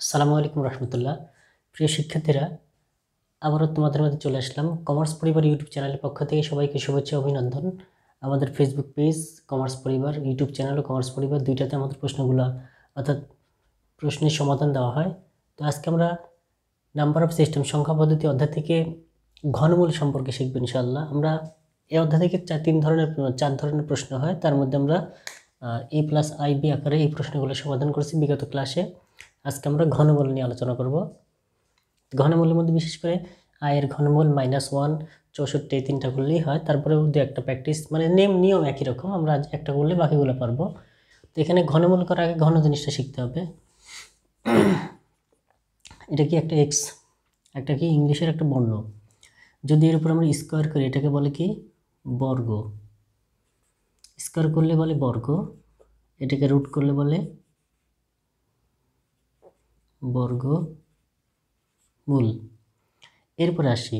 আসসালামু আলাইকুম রহমতুল্লাহ। প্রিয় শিক্ষার্থীরা, আবারও তোমাদের মধ্যে চলে আসলাম। কমার্স পরিবার ইউটিউব চ্যানেলের পক্ষ থেকে সবাইকে শুভেচ্ছা অভিনন্দন। আমাদের ফেসবুক পেজ কমার্স পরিবার, ইউটিউব চ্যানেল কমার্স পরিবার, দুইটাতে আমাদের প্রশ্নগুলো অর্থাৎ প্রশ্নের সমাধান দেওয়া হয়। তো আজকে আমরা নাম্বার অফ সিস্টেম সংখ্যা পদ্ধতি অধ্যায় থেকে ঘনমূল সম্পর্কে শিখব ইনশাআল্লাহ। আমরা এই অধ্যায় থেকে চার ধরনের প্রশ্ন হয়। তার মধ্যে আমরা a+ib আকারে এই প্রশ্নগুলো সমাধান করছি বিগত ক্লাসে। আজকে আমরা ঘনমূল নিয়ে আলোচনা করব। ঘনমূলের মধ্যে বিশেষ করে আয়ের ঘনমূল -1, 64 এই তিনটা করলেই হয়। তারপরে দু একটা প্র্যাকটিস, মানে নিয়ম একই রকম, আমরা আজ একটা করলে বাকিগুলো পারবো। তো এখানে ঘনমূল করার আগে ঘন জিনিসটা শিখতে হবে। এটা কি একটা এক্স, একটা কি ইংলিশের একটা বর্ণ। যদি এর উপর আমরা স্কোয়ার করি এটাকে বলে কি বর্গ। স্কোয়ার করলে বলে বর্গ, এটাকে রুট করলে বলে বর্গ মূল। এরপরে আসি,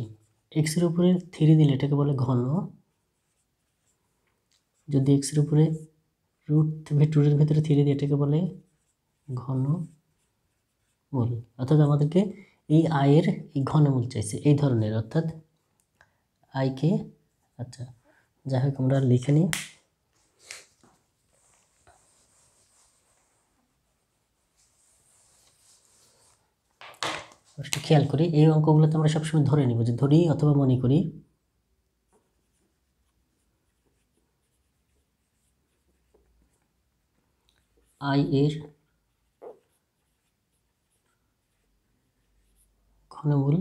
এক্সের উপরে 3 দিলে এটাকে বলে ঘন। যদি এক্সের উপরে রুটের ভেতরে 3 দিই এটাকে বলে ঘন মূল। অর্থাৎ আমাদেরকে এই আয়ের এই ঘনমূল চাইছে এই ধরনের, অর্থাৎ আইকে, আচ্ছা যাই হোক আমরা লিখে নিই। একটু খেয়াল করি, এই অঙ্কগুলোতে আমরা সবসময় ধরে নিব, যে ধরি অথবা মনে করি আই এর ঘনমূল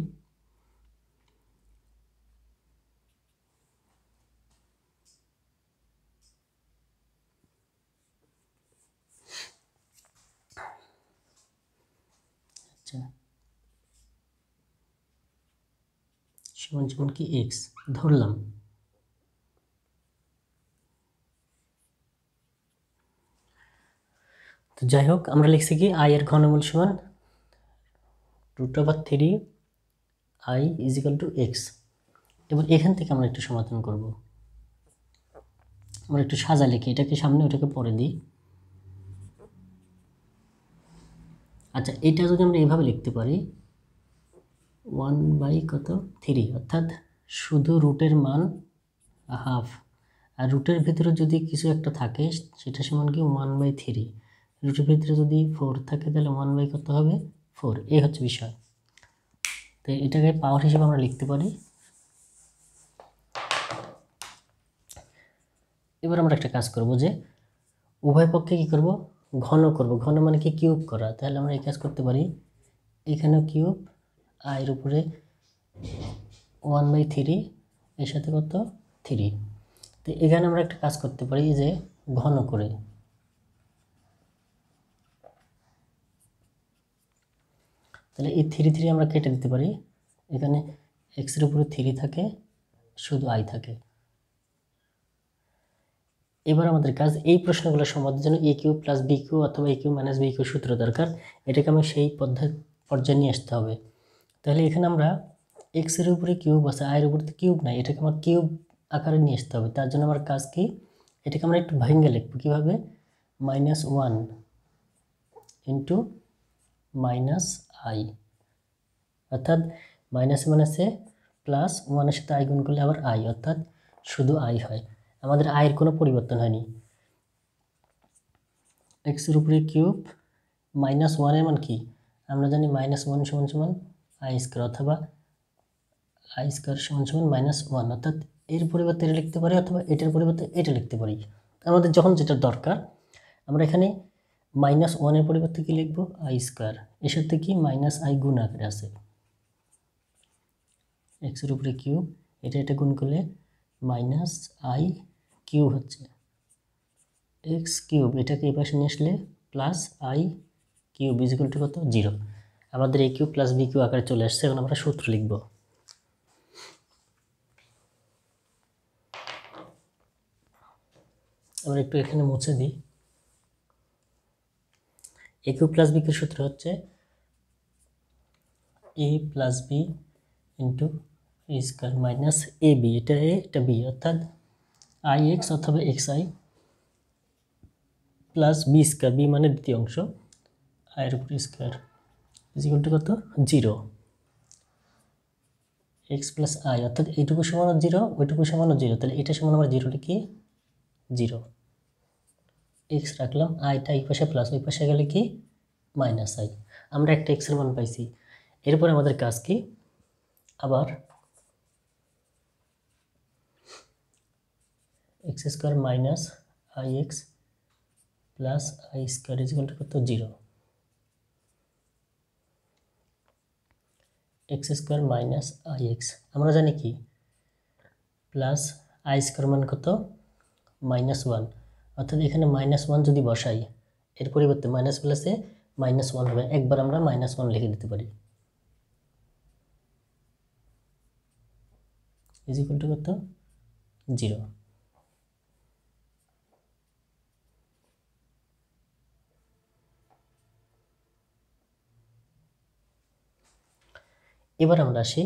আচ্ছা সমান কি এক্স ধরলাম। তো যাই হোক আমরা লিখছি কি আই এর ঘনমূল সমান √3 i = x। এবার এখান থেকে আমরা একটু সমাধান করব। আমরা একটু সাজা লিখি, এটাকে সামনে ওটাকে পরে দিই। আচ্ছা এটা যদি আমরা এইভাবে লিখতে পারি 1/3, অর্থাৎ শুধু রুটের মান হাফ, আর রুটের ভিতরে যদি কিছু একটা থাকে সেটা সমান কি 1/3। রুটের ভিতরে যদি 4 থাকে তাহলে 1 কত হবে 4। এই হচ্ছে বিষয়। তো এটাকে পাওয়ার হিসেবে আমরা লিখতে পারি। এবার আমরা একটা কাজ করব, যে উভয় পক্ষে কি করব ঘন করব। ঘন মানে কি কিউব করা। তাহলে আমরা এই কাজ করতে পারি, এখানেও কিউব, আয়ের উপরে 1/3, এর সাথে কত 3। তো এখানে আমরা একটা কাজ করতে পারি, যে ঘন করে, তাহলে এই 3 আমরা কেটে দিতে পারি। এখানে এক্সের উপরে 3 থাকে, শুধু আই থাকে। এবার আমাদের কাজ এই প্রশ্নগুলো সমাধানের জন্য a³ + b³ অথবা a³ - b³ সূত্র দরকার। এটাকে আমি সেই পর্যায়ে নিয়ে আসতে হবে। তাহলে এখানে আমরা এক্সের উপরে কিউব আছে, আয়ের উপরে তো কিউব নাই, এটাকে আমার কিউব আকারে নিয়ে আসতে হবে। তার জন্য আমার কাজ কি, এটাকে আমরা একটু ভেঙে লিখব। কীভাবে, -1 * -i, অর্থাৎ মাইনাসে প্লাস 1 এর সাথে আই গুণ করলে আবার আই, অর্থাৎ শুধু আই হয়। আমাদের আয়ের কোনো পরিবর্তন হয়নি। এক্সের উপরে কিউব, -1 এর মান কি আমরা জানি, -1 = i², অথবা i² = -1, অর্থাৎ এর পরিবর্তে এটা লিখতে পারি অথবা এটার পরিবর্তে এটা লিখতে পারি। আমাদের যখন যেটা দরকার, আমরা এখানে -1 এর পরিবর্তে কি লিখব, i²। এর সাথে কি -i গুণ আকারে আছে, এক্সের উপরে কিউব, এটা গুণ করলে -i³ হচ্ছে, x³ এটাকে এই পাশে নিয়ে আসলে +i³ = কত 0। আমাদের a³ + b³ আকারে চলে আসছে। এখন আমরা সূত্র লিখব। আমরা একটু এখানে মুছে দিই। a³ + b³ সূত্র হচ্ছে a + b * a² - ab, এটা a এটা b, অর্থাৎ ix অথবা xi + b², b মানে দ্বিতীয় অংশ, আয়ের উপরে স্কোয়ার ইজ ইকুয়াল টু কত 0 এক্স প্লাস আই, অর্থাৎ এইটুকু সমান 0 ওইটুকু সমান 0, তাহলে এটা সমান আমার 0 লিখি 0, এক্স রাখলাম, আইটা এই পাশে প্লাস ওই পাশে গেলে কি মাইনাস আই। আমরা একটা এক্সের মান পাইছি। এরপরে আমাদের কাজ কি, আবার x square minus i x plus I square is equal two কত 0, x square minus i x আমরা জানি কি প্লাস আই স্কোয়ার মান কত -1, অর্থাৎ এখানে -1 যদি বসাই এর পরিবর্তে মাইনাস প্লাসে -1 হবে, একবার আমরা -1 লিখে দিতে পারি, ইজ ইকুয়াল টু কত 0। এবার আমরা আসি,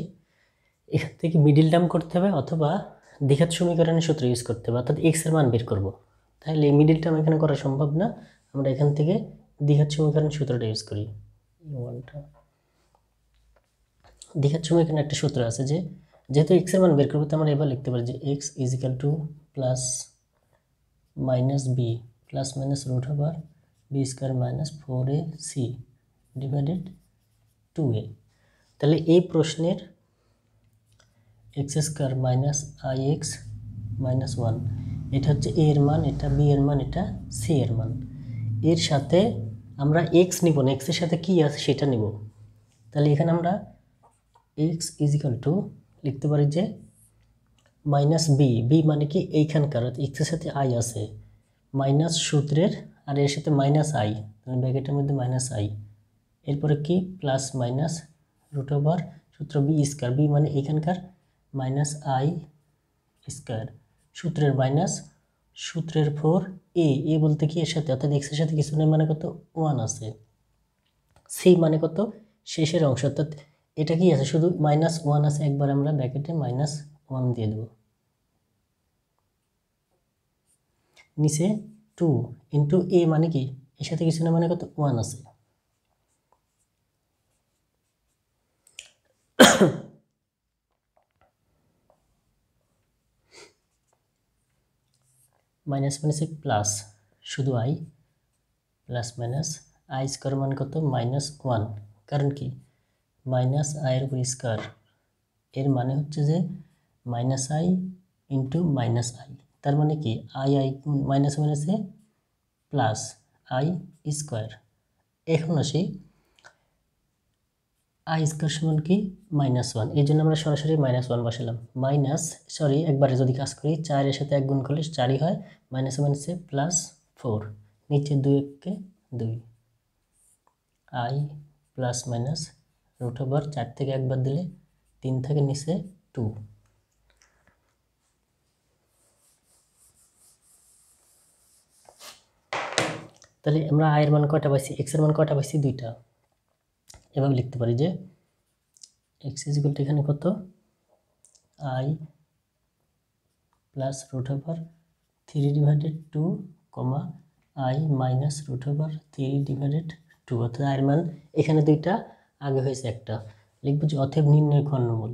এখান থেকে মিডিল টার্ম করতে হবে অথবা দ্বিঘাত সমীকরণের সূত্র ইউজ করতে হবে, অর্থাৎ এক্স এর মান বের করব। তাহলে এই মিডিল টার্ম এখানে করা সম্ভব না, আমরা এখান থেকে দ্বিঘাত সমীকরণের সূত্রটা ইউজ করি। দ্বিঘাত সমীকরণে একটা সূত্র আছে যে যেহেতু এক্স এর মান বের করবো, তো আমরা এবার লিখতে পারি যে x is equal to plus minus b plus minus root over b square minus 4ac divided 2a। তাহলে এই প্রশ্নের x square minus i x minus 1, এটা হচ্ছে এ এর মান, এটা বি এর মান, এটা সি এর মান। এর সাথে আমরা এক্স নিব না, এক্সের সাথে কি আছে সেটা নিব। তাহলে এখানে আমরা এক্স ইজ ইকুয়াল টু লিখতে পারি যে মাইনাস বি, বি মানে কি এইখানকার এক্সের সাথে আই আছে, মাইনাস সূত্রের আর এর সাথে মাইনাস আই, তাহলে ব্র্যাকেটের মধ্যে মাইনাস আই, এরপরে কি প্লাস মাইনাস রুট ওভার সূত্র বি স্কোয়ার, বি মানে এইখানকার মাইনাস আই স্কোয়ার, সূত্রের মাইনাস সূত্রের 4a, এ বলতে কি এর সাথে অর্থাৎ এক্সের সাথে কিছু নেই মানে কত 1 আছে, সি মানে কত শেষের অংশ, অর্থাৎ এটা কি আছে শুধু -1 আছে, একবার আমরা ব্র্যাকেটে -1 দিয়ে দেব, নিচে 2 ইন্টু এ মানে কি এর সাথে কিছু না মানে কত 1 আছে। মাইনাস মাইনাসে প্লাস শুধু I plus minus I square মান কত -1, কারণ কি মাইনাস আইয়ের উপর স্কোয়ার, এর মানে হচ্ছে যে minus I into minus I, তার মানে কি আই আই মাইনাস মাইনাসে প্লাস আই স্কোয়ার। এখন আসি আই স্কোয়ার সমান কি -1, এই জন্য আমরা সরাসরি -1 বসালাম, একবারে যদি কাজ করি 4 এর সাথে 1 গুণ করলে 4ই হয়, মাইনাস মাইনাসে +4, নিচে 2 কে 2, i plus minus root over 4 থেকে একবার দিলে 3 থেকে নিচে 2। তাহলে আমরা আই এর মান কয়টা পাইছি, এক্স এর মান কয়টা পাইছি 2টা। এভাবে লিখতে পারি যে এক্স ইজ ইকুয়াল টু এখানে কত i plus root over 3 divided 2 comma i minus root over 3 divided 2, অর্থাৎ আয়ের মান এখানে 2টা আগে হয়েছে একটা, লিখবো যে অতএব নির্ণয় ঘনমূল।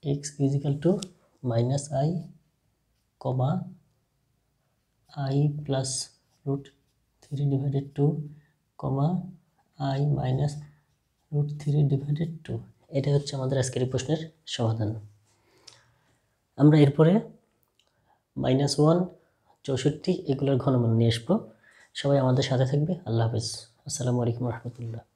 x is equal to minus I comma I plus root 3 divided 2 comma I minus root 3 divided 2। এটা হচ্ছে আমাদের আজকের এই প্রশ্নের সমাধান। আমরা এরপরে -1 64 এগুলোর ঘনমূল নিয়ে আসবো। সবাই আমাদের সাথে থাকবে। আল্লাহ হাফেজ। আসসালামু আলাইকুম রহমতুল্লাহ।